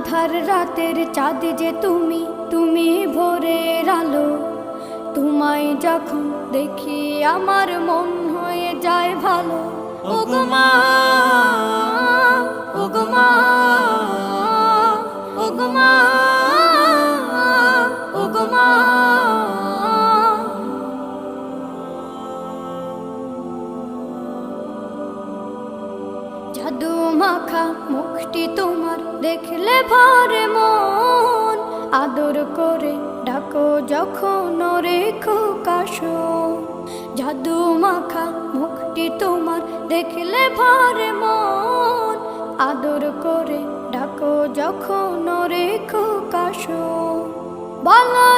আধার রাতের চাঁদ যে তুমি, তুমি ভোরের আলো। তোমায় যখন দেখি আমার মন হয়ে যায় ভালো। ওগো মা, ওগো মা, ওগো মা, ওগো মা। জাদু মাখা মুখটি তোমার দেখলে ভরে মন, আদর করে ডাকো যখন রেখো কাশন। জাদু মাখা মুখটি তোমার দেখলে ভরে মন, আদর করে ডাকো যখন রেখো কাশন। বলো